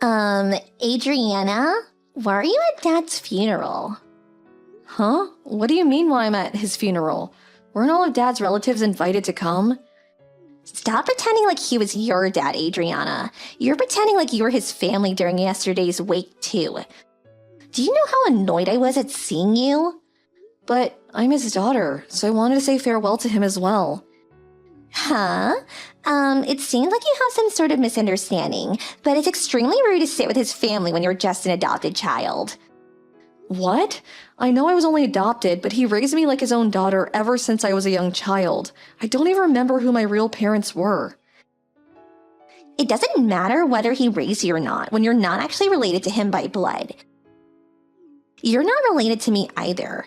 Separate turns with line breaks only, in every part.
Adriana, why are you at Dad's funeral?
Huh? What do you mean why I'm at his funeral? Weren't all of Dad's relatives invited to come?
Stop pretending like he was your dad, Adriana. You're pretending like you were his family during yesterday's wake, too. Do you know how annoyed I was at seeing you?
But I'm his daughter, so I wanted to say farewell to him as well.
Huh? It seems like you have some sort of misunderstanding, but it's extremely rude to sit with his family when you're just an adopted child.
What? I know I was only adopted, but he raised me like his own daughter ever since I was a young child. I don't even remember who my real parents were.
It doesn't matter whether he raised you or not when you're not actually related to him by blood. You're not related to me either.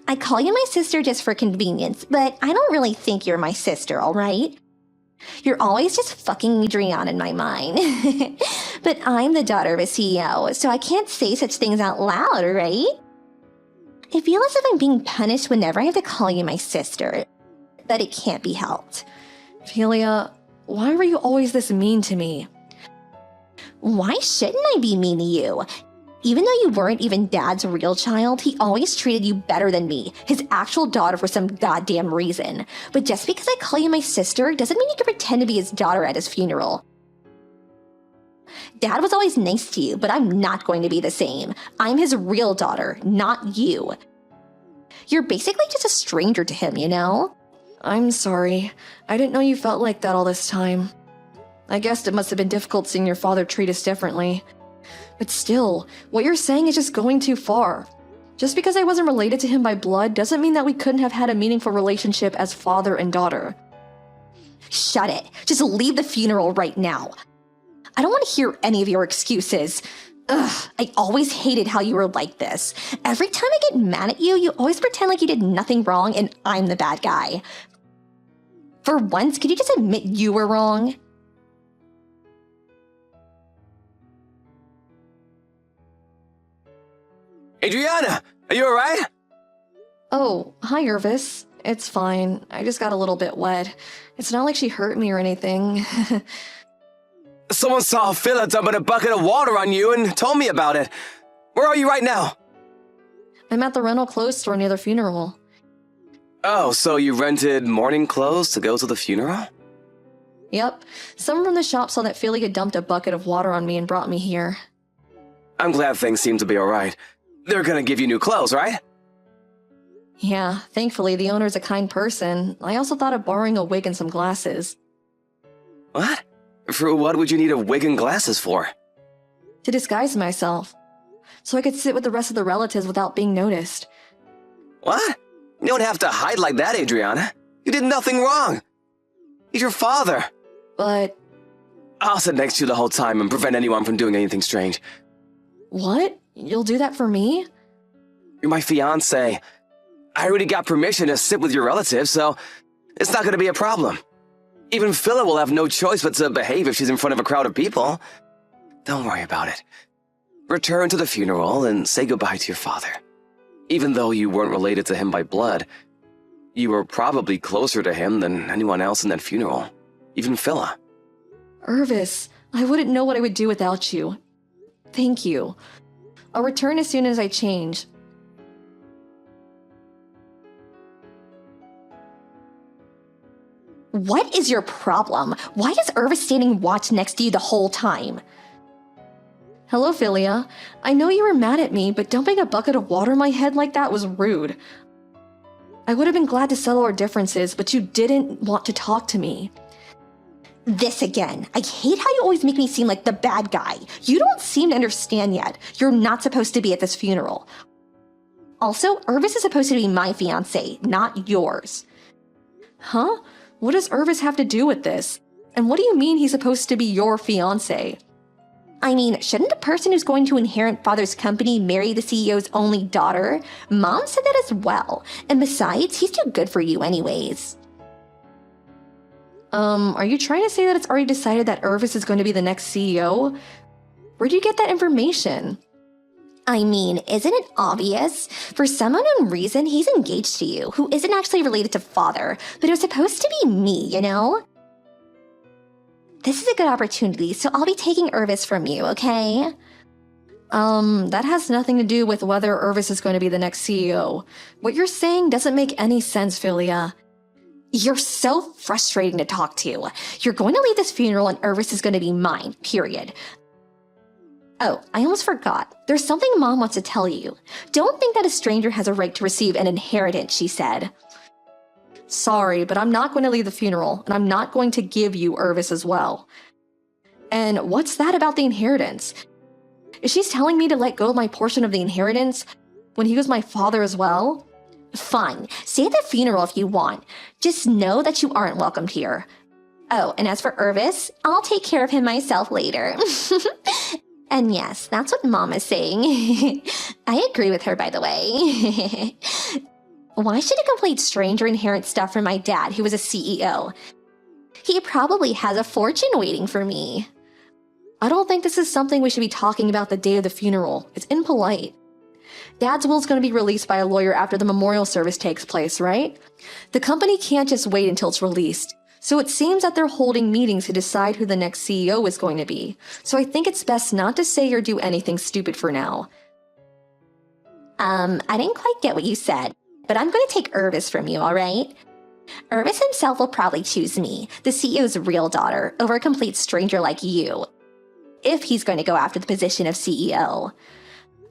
I call you my sister just for convenience, but I don't really think you're my sister, alright? You're always just fucking Adriana in my mind. But I'm the daughter of a CEO, so I can't say such things out loud, right? I feel as if I'm being punished whenever I have to call you my sister, but it can't be helped.
Philia, why were you always this mean to me?
Why shouldn't I be mean to you? Even though you weren't even Dad's real child, he always treated you better than me, his actual daughter, for some goddamn reason. But just because I call you my sister doesn't mean you can pretend to be his daughter at his funeral. Dad was always nice to you, but I'm not going to be the same. I'm his real daughter, not you. You're basically just a stranger to him, you know?
I'm sorry. I didn't know you felt like that all this time. I guess it must have been difficult seeing your father treat us differently. But still, what you're saying is just going too far. Just because I wasn't related to him by blood doesn't mean that we couldn't have had a meaningful relationship as father and daughter.
Shut it. Just leave the funeral right now. I don't want to hear any of your excuses. Ugh, I always hated how you were like this. Every time I get mad at you, you always pretend like you did nothing wrong and I'm the bad guy. For once, could you just admit you were wrong?
Adriana, are you alright?
Oh, hi, Irvis. It's fine. I just got a little bit wet. It's not like she hurt me or anything.
Someone saw Phila dumping a bucket of water on you and told me about it. Where are you right now?
I'm at the rental clothes store near the funeral.
Oh, so you rented morning clothes to go to the funeral?
Yep. Someone from the shop saw that Philly had dumped a bucket of water on me and brought me here.
I'm glad things seem to be alright. They're gonna give you new clothes, right?
Yeah, thankfully the owner's a kind person. I also thought of borrowing a wig and some glasses.
What? For what would you need a wig and glasses for?
To disguise myself. So I could sit with the rest of the relatives without being noticed.
What? You don't have to hide like that, Adriana. You did nothing wrong. He's your father.
But...
I'll sit next to you the whole time and prevent anyone from doing anything strange.
What? You'll do that for me?
You're my fiancé. I already got permission to sit with your relatives, so it's not gonna be a problem. Even Phila will have no choice but to behave if she's in front of a crowd of people. Don't worry about it. Return to the funeral and say goodbye to your father. Even though you weren't related to him by blood, you were probably closer to him than anyone else in that funeral. Even Phila.
Irvis, I wouldn't know what I would do without you. Thank you. I'll return as soon as I change.
What is your problem? Why is Irvis standing watch next to you the whole time?
Hello, Philia. I know you were mad at me, but dumping a bucket of water on my head like that was rude. I would have been glad to settle our differences, but you didn't want to talk to me.
This again. I hate how you always make me seem like the bad guy. You don't seem to understand yet. You're not supposed to be at this funeral. Also, Irvis is supposed to be my fiancé, not yours.
Huh? What does Irvis have to do with this? And what do you mean he's supposed to be your fiancé?
I mean, shouldn't a person who's going to inherit father's company marry the CEO's only daughter? Mom said that as well. And besides, he's too good for you anyways.
Are you trying to say that it's already decided that Irvis is going to be the next CEO? Where'd you get that information?
I mean, isn't it obvious? For some unknown reason, he's engaged to you, who isn't actually related to father, but it was supposed to be me, you know? This is a good opportunity, so I'll be taking Irvis from you, okay?
That has nothing to do with whether Irvis is going to be the next CEO. What you're saying doesn't make any sense, Philia.
You're so frustrating to talk to. You're going to leave this funeral and Irvis is going to be mine, period. Oh, I almost forgot. There's something Mom wants to tell you. Don't think that a stranger has a right to receive an inheritance, she said.
Sorry, but I'm not going to leave the funeral, and I'm not going to give you Irvis as well. And what's that about the inheritance? Is she telling me to let go of my portion of the inheritance when he was my father as well?
Fine. Stay at the funeral if you want. Just know that you aren't welcomed here. Oh, and as for Irvis, I'll take care of him myself later. And yes, that's what Mom is saying. I agree with her, by the way. Why should a complete stranger inherit stuff from my dad, who was a CEO? He probably has a fortune waiting for me.
I don't think this is something we should be talking about the day of the funeral. It's impolite. Dad's will is going to be released by a lawyer after the memorial service takes place, right? The company can't just wait until it's released. So it seems that they're holding meetings to decide who the next CEO is going to be. So I think it's best not to say or do anything stupid for now.
I didn't quite get what you said, but I'm going to take Irvis from you, all right? Irvis himself will probably choose me, the CEO's real daughter, over a complete stranger like you, if he's going to go after the position of CEO.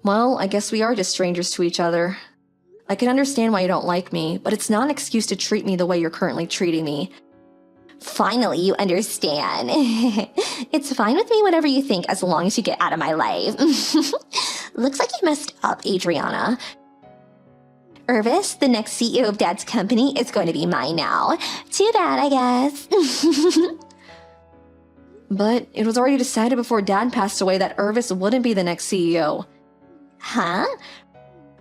Well, I guess we are just strangers to each other. I can understand why you don't like me, but it's not an excuse to treat me the way you're currently treating me.
Finally, you understand. It's fine with me, whatever you think, as long as you get out of my life. Looks like you messed up, Adriana. Irvis, the next CEO of Dad's company, is going to be mine now. Too bad, I guess.
But it was already decided before Dad passed away that Irvis wouldn't be the next CEO.
Huh?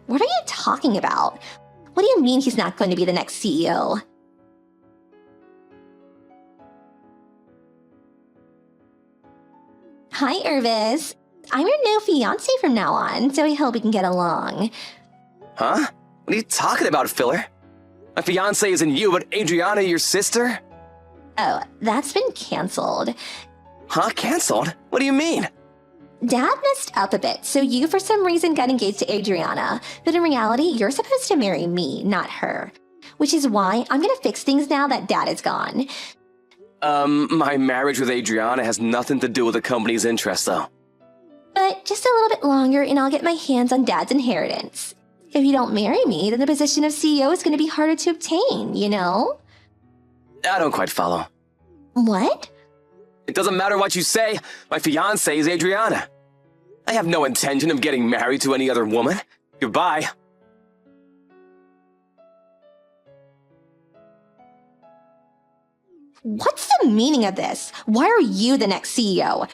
What are you talking about? What do you mean he's not going to be the next CEO? Hi, Irvis. I'm your new fiancé from now on, so I hope we can get along.
Huh? What are you talking about, Filler? My fiancé isn't you, but Adriana, your sister?
Oh, that's been canceled.
Huh? Canceled? What do you mean?
Dad messed up a bit, so you for some reason got engaged to Adriana, but in reality, you're supposed to marry me, not her. Which is why I'm gonna fix things now that Dad is gone.
My marriage with Adriana has nothing to do with the company's interests, though.
But just a little bit longer and I'll get my hands on Dad's inheritance. If you don't marry me, then the position of CEO is gonna be harder to obtain, you know?
I don't quite follow.
What?
It doesn't matter what you say, my fiancé is Adriana. I have no intention of getting married to any other woman. Goodbye.
What's the meaning of this? Why are you the next CEO?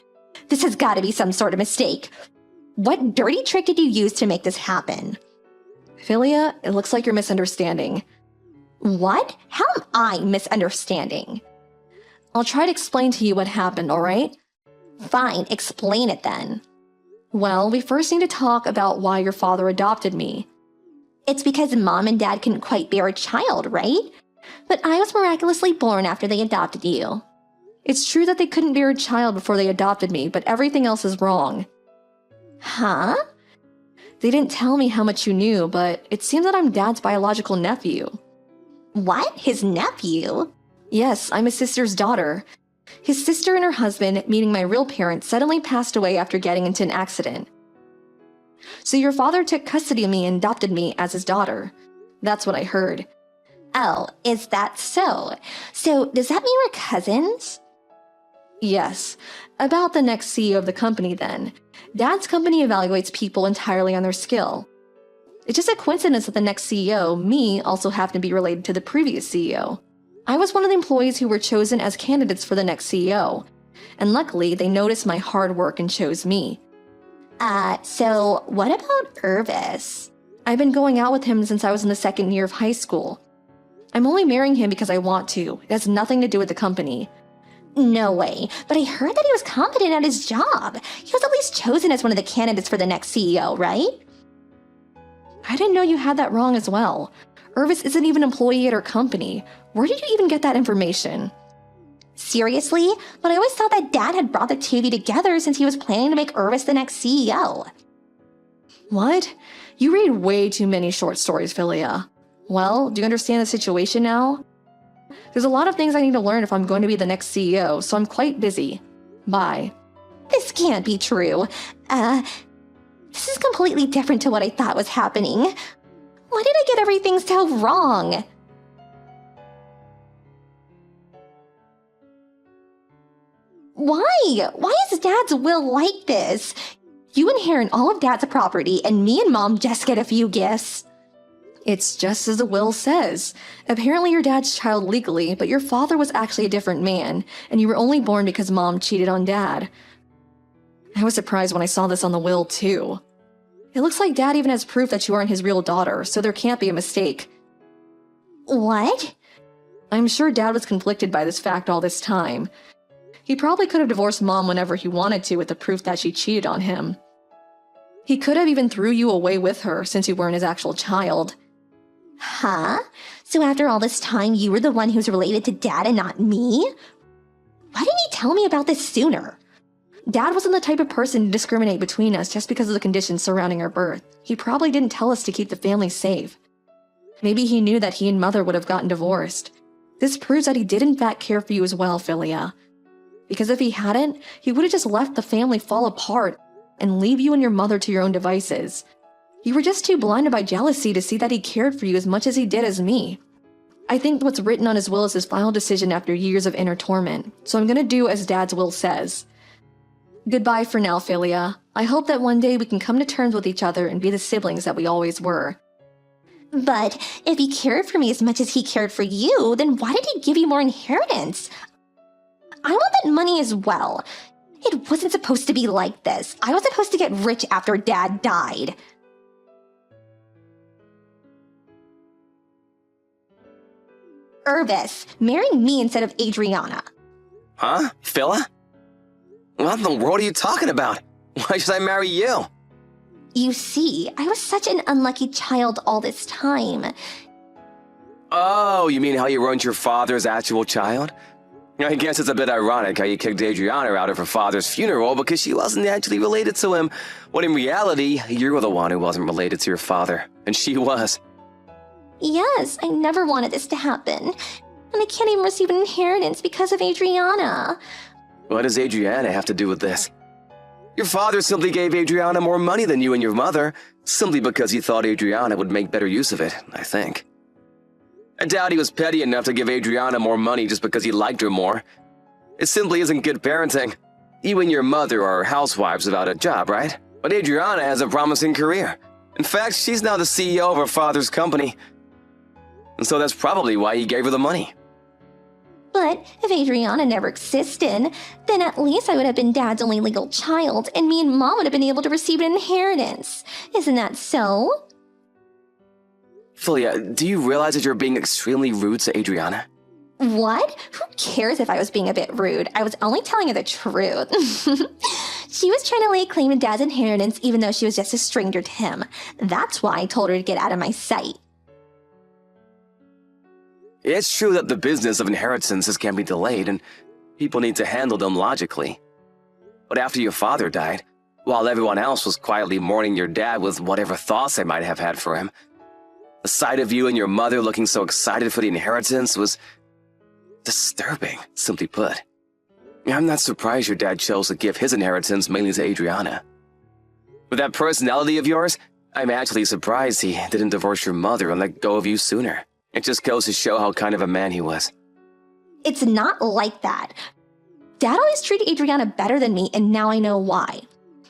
This has got to be some sort of mistake. What dirty trick did you use to make this happen?
Philia, it looks like you're misunderstanding.
What? How am I misunderstanding?
I'll try to explain to you what happened, alright?
Fine, explain it then.
Well, we first need to talk about why your father adopted me.
It's because Mom and Dad couldn't quite bear a child, right? But I was miraculously born after they adopted you.
It's true that they couldn't bear a child before they adopted me, but everything else is wrong.
Huh?
They didn't tell me how much you knew, but it seems that I'm Dad's biological nephew.
What? His nephew?
Yes, I'm his sister's daughter. His sister and her husband, meaning my real parents, suddenly passed away after getting into an accident. So your father took custody of me and adopted me as his daughter. That's what I heard.
Oh, is that so? So does that mean we're cousins?
Yes. About the next CEO of the company then. Dad's company evaluates people entirely on their skill. It's just a coincidence that the next CEO, me, also happened to be related to the previous CEO. I was one of the employees who were chosen as candidates for the next CEO. And luckily, they noticed my hard work and chose me.
So what about Irvis?
I've been going out with him since I was in the second year of high school. I'm only marrying him because I want to. It has nothing to do with the company.
No way, but I heard that he was competent at his job. He was at least chosen as one of the candidates for the next CEO, right?
I didn't know you had that wrong as well. Irvis isn't even an employee at our company. Where did you even get that information?
Seriously? But I always thought that Dad had brought the two of you together since he was planning to make Irvis the next CEO.
What? You read way too many short stories, Philia. Well, do you understand the situation now? There's a lot of things I need to learn if I'm going to be the next CEO, so I'm quite busy. Bye.
This can't be true. This is completely different to what I thought was happening. Why did I get everything so wrong? Why? Why is Dad's will like this? You inherit all of Dad's property, and me and Mom just get a few gifts.
It's just as the will says. Apparently you're Dad's child legally, but your father was actually a different man, and you were only born because Mom cheated on Dad. I was surprised when I saw this on the will, too. It looks like Dad even has proof that you aren't his real daughter, so there can't be a mistake.
What?
I'm sure Dad was conflicted by this fact all this time. He probably could have divorced Mom whenever he wanted to with the proof that she cheated on him. He could have even threw you away with her since you weren't his actual child.
Huh? So after all this time, you were the one who's related to Dad and not me? Why didn't he tell me about this sooner?
Dad wasn't the type of person to discriminate between us just because of the conditions surrounding our birth. He probably didn't tell us to keep the family safe. Maybe he knew that he and Mother would have gotten divorced. This proves that he did in fact care for you as well, Philia. Because if he hadn't, he would have just left the family fall apart and leave you and your mother to your own devices. You were just too blinded by jealousy to see that he cared for you as much as he did as me. I think what's written on his will is his final decision after years of inner torment, so I'm gonna do as Dad's will says. Goodbye for now, Philia. I hope that one day we can come to terms with each other and be the siblings that we always were.
But if he cared for me as much as he cared for you, then why did he give you more inheritance? I want that money as well. It wasn't supposed to be like this. I was supposed to get rich after Dad died. Irvis, marry me instead of Adriana.
Huh? Phila? What in the world are you talking about? Why should I marry you?
You see, I was such an unlucky child all this time.
Oh, you mean how you ruined your father's actual child? I guess it's a bit ironic how you kicked Adriana out of her father's funeral because she wasn't actually related to him, when in reality, you were the one who wasn't related to your father, and she was.
Yes, I never wanted this to happen. And I can't even receive an inheritance because of Adriana.
What does Adriana have to do with this? Your father simply gave Adriana more money than you and your mother, simply because he thought Adriana would make better use of it, I think. I doubt he was petty enough to give Adriana more money just because he liked her more. It simply isn't good parenting. You and your mother are housewives without a job, right? But Adriana has a promising career. In fact, she's now the CEO of her father's company. And so that's probably why he gave her the money.
But if Adriana never existed, then at least I would have been Dad's only legal child, and me and Mom would have been able to receive an inheritance. Isn't that so?
Philia, do you realize that you're being extremely rude to Adriana?
What? Who cares if I was being a bit rude? I was only telling her the truth. She was trying to lay claim to Dad's inheritance even though she was just a stranger to him. That's why I told her to get out of my sight.
It's true that the business of inheritances can be delayed and people need to handle them logically. But after your father died, while everyone else was quietly mourning your dad with whatever thoughts they might have had for him, the sight of you and your mother looking so excited for the inheritance was disturbing, simply put. I'm not surprised your dad chose to give his inheritance mainly to Adriana. With that personality of yours, I'm actually surprised he didn't divorce your mother and let go of you sooner. It just goes to show how kind of a man he was.
It's not like that. Dad always treated Adriana better than me, and now I know why.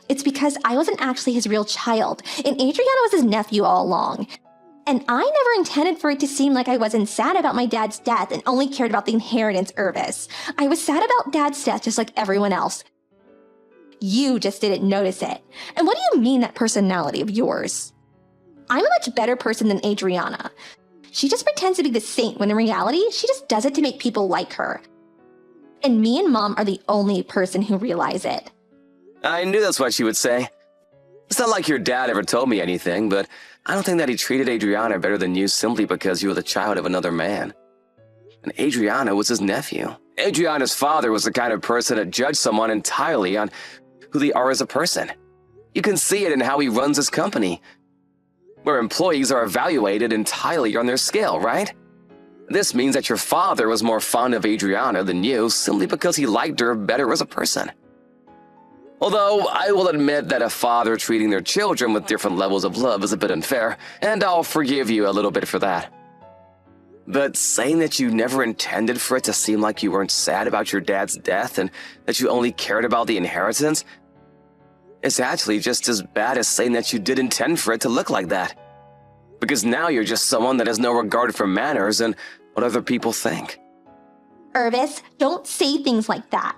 It's because I wasn't actually his real child, and Adriana was his nephew all along. And I never intended for it to seem like I wasn't sad about my dad's death and only cared about the inheritance, Irvis. I was sad about Dad's death just like everyone else. You just didn't notice it. And what do you mean, that personality of yours? I'm a much better person than Adriana. She just pretends to be the saint when in reality, she just does it to make people like her. And me and Mom are the only person who realize it.
I knew that's what she would say. It's not like your dad ever told me anything, but I don't think that he treated Adriana better than you simply because you were the child of another man. and Adriana was his nephew. Adriana's father was the kind of person to judge someone entirely on who they are as a person. You can see it in how he runs his company, where employees are evaluated entirely on their scale, right? This means that your father was more fond of Adriana than you simply because he liked her better as a person. Although I will admit that a father treating their children with different levels of love is a bit unfair, and I'll forgive you a little bit for that. But saying that you never intended for it to seem like you weren't sad about your dad's death and that you only cared about the inheritance, it's actually just as bad as saying that you did intend for it to look like that. Because now you're just someone that has no regard for manners and what other people think.
Irvis, don't say things like that.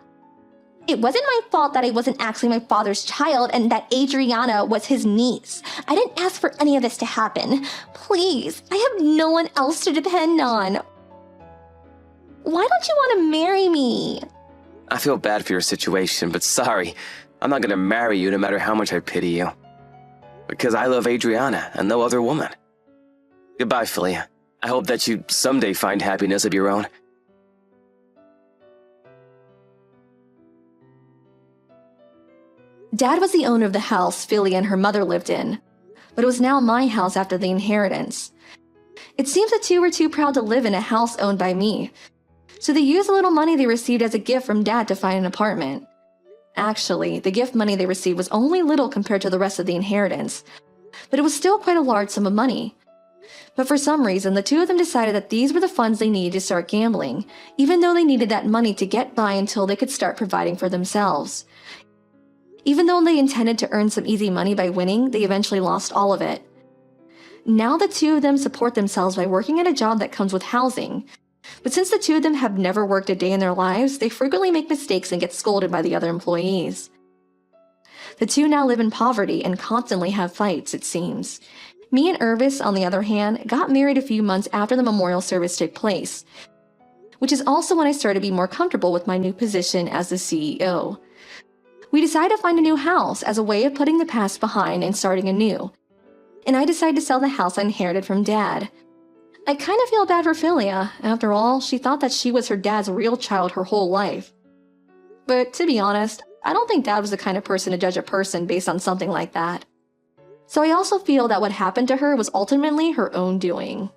It wasn't my fault that I wasn't actually my father's child and that Adriana was his niece. I didn't ask for any of this to happen. Please, I have no one else to depend on. Why don't you want to marry me?
I feel bad for your situation, but sorry, I'm not going to marry you no matter how much I pity you. Because I love Adriana and no other woman. Goodbye, Philia. I hope that you someday find happiness of your own.
Dad was the owner of the house Philly and her mother lived in, but it was now my house after the inheritance. It seems the two were too proud to live in a house owned by me, so they used the little money they received as a gift from Dad to find an apartment. Actually, the gift money they received was only little compared to the rest of the inheritance, but it was still quite a large sum of money. But for some reason, the two of them decided that these were the funds they needed to start gambling, even though they needed that money to get by until they could start providing for themselves. Even though they intended to earn some easy money by winning, they eventually lost all of it. Now the two of them support themselves by working at a job that comes with housing. But since the two of them have never worked a day in their lives, they frequently make mistakes and get scolded by the other employees. The two now live in poverty and constantly have fights, it seems. Me and Irvis, on the other hand, got married a few months after the memorial service took place, which is also when I started to be more comfortable with my new position as the CEO. We decided to find a new house as a way of putting the past behind and starting anew. And I decided to sell the house I inherited from Dad. I kind of feel bad for Philia. After all, she thought that she was her dad's real child her whole life. But to be honest, I don't think Dad was the kind of person to judge a person based on something like that. So I also feel that what happened to her was ultimately her own doing.